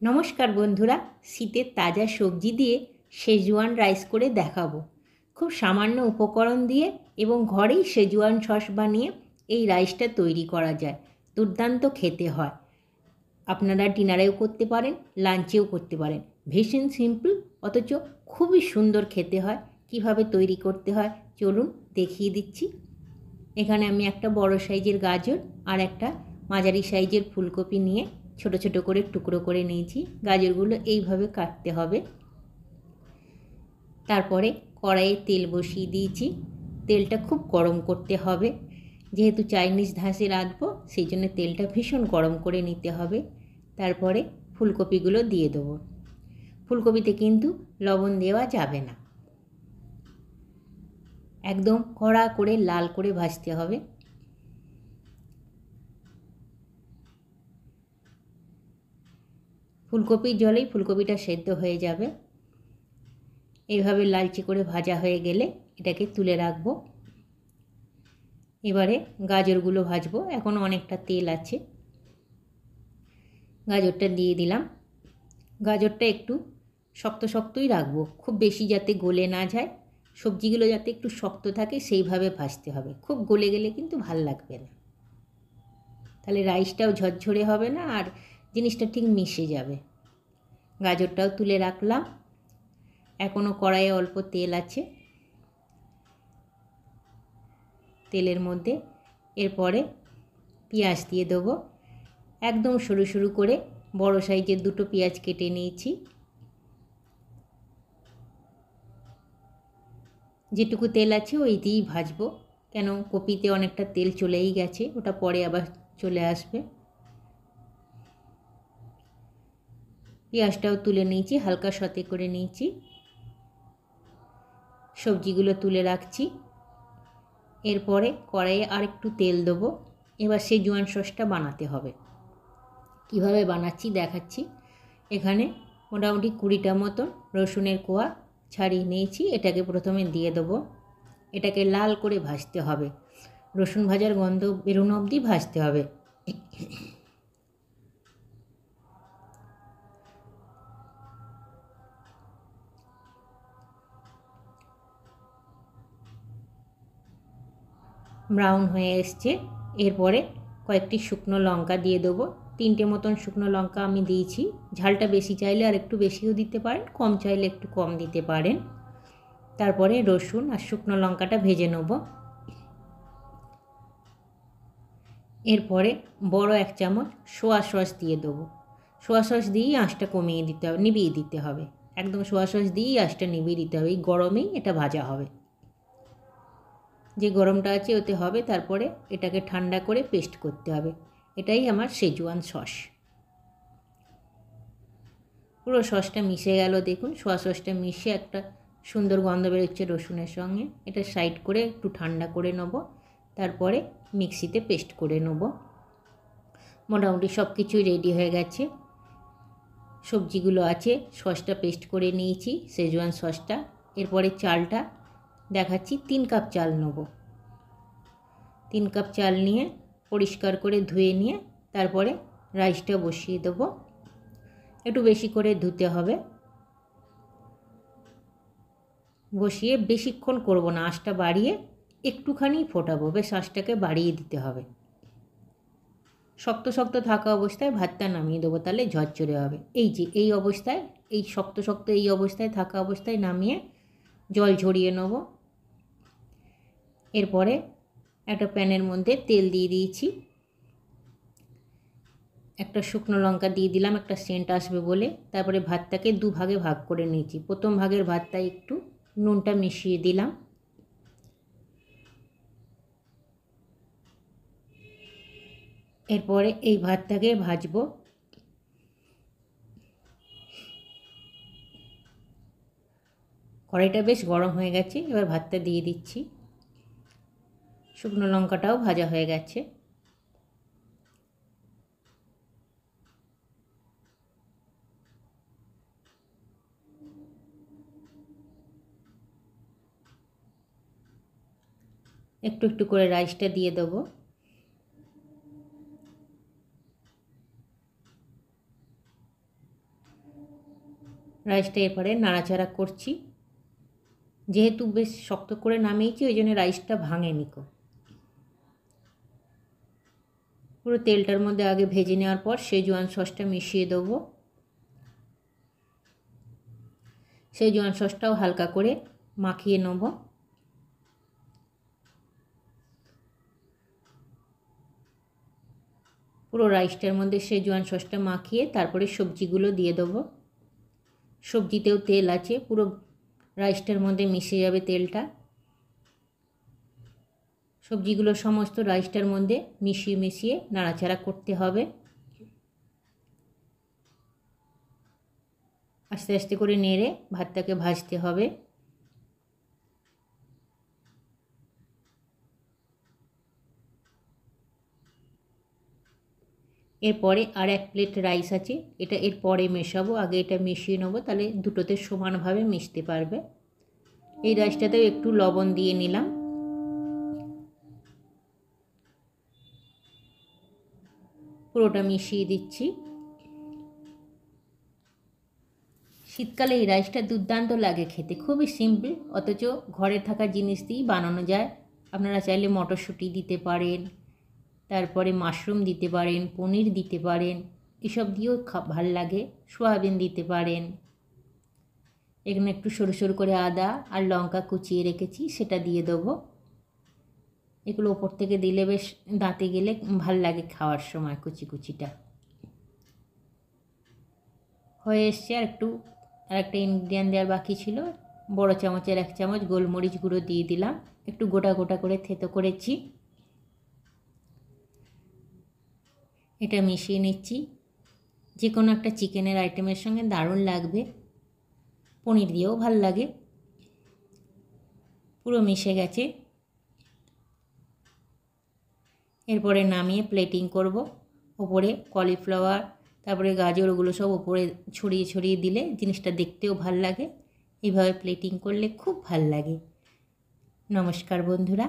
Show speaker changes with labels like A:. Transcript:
A: নমস্কার বন্ধুরা, শীতের তাজা সবজি দিয়ে শেজওয়ান রাইস করে দেখাবো। খুব সামান্য উপকরণ দিয়ে এবং ঘরেই শেজওয়ান সস বানিয়ে এই রাইসটা তৈরি করা যায়। দুর্দান্ত খেতে হয়। আপনারা ডিনারেও করতে পারেন, লাঞ্চেও করতে পারেন। ভীষণ সিম্পল, অথচ খুবই সুন্দর খেতে হয়। কিভাবে তৈরি করতে হয় চলুন দেখিয়ে দিচ্ছি। এখানে আমি একটা বড় সাইজের গাজর আর একটা মাঝারি সাইজের ফুলকপি নিয়ে ছোট ছোট করে টুকরো করে নিয়েছি। গাজরগুলো এইভাবে কাটতে হবে। তারপরে কড়াইয়ে তেল বসিয়ে দিয়েছি। তেলটা খুব গরম করতে হবে, যেহেতু চাইনিজ ধাঁচে রাঁধবো সেই জন্য তেলটা ভীষণ গরম করে নিতে হবে। তারপরে ফুলকপিগুলো দিয়ে দেবো। ফুলকপিতে কিন্তু লবণ দেওয়া যাবে না, একদম কড়া করে লাল করে ভাজতে হবে। ফুলকপির জলেই ফুলকপিটা সেদ্ধ হয়ে যাবে। এইভাবে লালচে করে ভাজা হয়ে গেলে এটাকে তুলে রাখবো। এবারে গাজরগুলো ভাজবো। এখন অনেকটা তেল আছে, গাজরটা দিয়ে দিলাম। গাজরটা একটু শক্ত শক্তই রাখবো, খুব বেশি যাতে গলে না যায়। সবজিগুলো যাতে একটু শক্ত থাকে সেইভাবে ভাজতে হবে। খুব গলে গেলে কিন্তু ভাল লাগবে না, তাহলে রাইসটাও ঝরঝরে হবে না আর জিনিসটা ঠিক মিশে যাবে। গাজরটাও তুলে রাখলাম। এখনও কড়াইয়ে অল্প তেল আছে। তেলের মধ্যে এরপরে পেঁয়াজ দিয়ে দেবো। একদম সরু সরু করে বড় সাইজের দুটো পেঁয়াজ কেটে নিয়েছি। যেটুকু তেল আছে ওই দিয়েই ভাজবো, কেন কপিতে অনেকটা তেল চলেই গেছে, ওটা পরে আবার চলে আসবে। পেঁয়াজটাও তুলে নিয়েছি, হালকা সতে করে নিয়েছি। সবজিগুলো তুলে রাখছি। এরপরে কড়াইয়ে আর একটু তেল দেবো। এবার শেজওয়ান সসটা বানাতে হবে। কিভাবে বানাচ্ছি দেখাচ্ছি। এখানে মোটামুটি 20টা মতন রসুনের কোয়া ছাড়িয়ে নিয়েছি। এটাকে প্রথমে দিয়ে দেবো। এটাকে লাল করে ভাজতে হবে, রসুন ভাজার গন্ধ বেরোনো অবধি ভাজতে হবে। ব্রাউন হয়ে এসছে। এরপরে কয়েকটি শুকনো লঙ্কা দিয়ে দেবো। 3টে মতন শুকনো লঙ্কা আমি দিয়েছি। ঝালটা বেশি চাইলে আর একটু বেশিও দিতে পারেন, কম চাইলে একটু কম দিতে পারেন। তারপরে রসুন আর শুকনো লঙ্কাটা ভেজে নেব। এরপরে বড় 1 চামচ সোয়া সস দিয়ে দেবো। সোয়া সস দিয়েই আঁচটা কমিয়ে দিতে হবে, নিভিয়ে দিতে হবে। একদম সোয়া সস দিয়েই আঁচটা নিভিয়ে দিতে হবে। এই গরমেই এটা ভাজা হবে, যে গরমটা আছে ওতে হবে। তারপরে এটাকে ঠান্ডা করে পেস্ট করতে হবে। এটাই আমার শেজওয়ান সস। পুরো সসটা মিশে গেল, দেখুন সোয়া সসটা মিশে একটা সুন্দর গন্ধ বেরোচ্ছে রসুনের সঙ্গে। এটা সাইড করে একটু ঠান্ডা করে নেব, তারপরে মিক্সিতে পেস্ট করে নেব। মোটামুটি সব কিছুই রেডি হয়ে গেছে। সবজিগুলো আছে, সসটা পেস্ট করে নিয়েছি, শেজওয়ান সসটা। এরপরে চালটা দেখাচ্ছি। 3 কাপ চাল নেব। 3 কাপ চাল নিয়ে পরিষ্কার করে ধুয়ে নিয়ে তারপরে রাইসটা বসিয়ে দেবো। একটু বেশি করে ধুতে হবে। বসিয়ে বেশিক্ষণ করব না, আঁচটা বাড়িয়ে একটুখানি ফোটাবো। বেশ আঁচটাকে বাড়িয়ে দিতে হবে। শক্ত শক্ত থাকা অবস্থায় ভাতটা নামিয়ে দেবো, তাহলে ঝরঝরে হবে। এই যে এই অবস্থায়, এই শক্ত শক্ত এই অবস্থায় থাকা অবস্থায় নামিয়ে জল ঝরিয়ে নেব। এরপরে একটা প্যানের মধ্যে তেল দিয়ে দিয়েছি। একটা শুকনো লঙ্কা দিয়ে দিলাম, একটা সেন্ট আসবে বলে। তারপরে ভাতটাকে 2 ভাগে ভাগ করে নিয়েছি। প্রথম ভাগের ভাতটা একটু নুনটা মিশিয়ে দিলাম। এরপরে এই ভাতটাকে ভাজবো। কড়াইটা বেশ গরম হয়ে গেছে, এবার ভাতটা দিয়ে দিচ্ছি। শুকনো লঙ্কাটাও ভাজা হয়ে গেছে। একটু একটু করে রাইসটা দিয়ে দেবো। রাইসটা এরপরে নাড়াচাড়া করছি। যেহেতু বেশ শক্ত করে নামিয়েছি ওই জন্য রাইসটা ভাঙেনি কো। পুরো তেলটার মধ্যে আগে ভেজে নেওয়ার পর শেজওয়ান সসটা মিশিয়ে দেবো। শেজওয়ান সসটাও হালকা করে মাখিয়ে নেব। পুরো রাইসটার মধ্যে শেজওয়ান সসটা মাখিয়ে তারপরে সবজিগুলো দিয়ে দেবো। সবজিতেও তেল আছে, পুরো রাইসটার মধ্যে মিশে যাবে তেলটা। সবজিগুলো সমস্ত রাইসটার মধ্যে মিশিয়ে মিশিয়ে নাড়াচাড়া করতে হবে। আস্তে আস্তে করে নেড়ে ভাতটাকে ভাজতে হবে। এরপরে আর এক প্লেট রাইস আছে, এটা এরপরে মেশাবো। আগে এটা মিশিয়ে নেবো, তাহলে দুটোতে সমানভাবে মিশতে পারবে। এই রাইসটাতেও একটু লবণ দিয়ে নিলাম। পুরোটা মিশিয়ে দিচ্ছি। শীতকালে এই রাইসটা দুর্দান্ত লাগে খেতে, খুবই সিম্পল, অথচ ঘরে থাকা জিনিস দিয়েই বানানো যায়। আপনারা চাইলে মটরশুঁটি দিতে পারেন, তারপরে মাশরুম দিতে পারেন, পনির দিতে পারেন, এসব দিয়েও ভাল লাগে। সয়াবিন দিতে পারেন। এখানে একটু সরু সরু করে আদা আর লঙ্কা কুচিয়ে রেখেছি, সেটা দিয়ে দেবো। এগুলো ওপর থেকে দিলে বেশ দাঁতে গেলে ভাল লাগে খাওয়ার সময়। কুচি কুচিটা হয়ে এসছে। আর একটা ইনগ্রিডিয়েন্ট দেওয়ার বাকি ছিল, বড় চামচের 1 চামচ গোলমরিচ গুঁড়ো দিয়ে দিলাম। একটু গোটা গোটা করে থেতো করেছি, এটা মিশিয়ে নিচ্ছি। যে কোনো একটা চিকেনের আইটেমের সঙ্গে দারুণ লাগবে, পনির দিয়েও ভাল লাগে। পুরো মিশে গেছে। এরপরে নামিয়ে প্লেটিং করব। ওপরে কলিফ্লাওয়ার, তারপরে গাজর, ওগুলো সব ওপরে ছড়িয়ে ছড়িয়ে দিলে জিনিসটা দেখতেও ভাল লাগে। এইভাবে প্লেটিং করলে খুব ভাল লাগে। নমস্কার বন্ধুরা।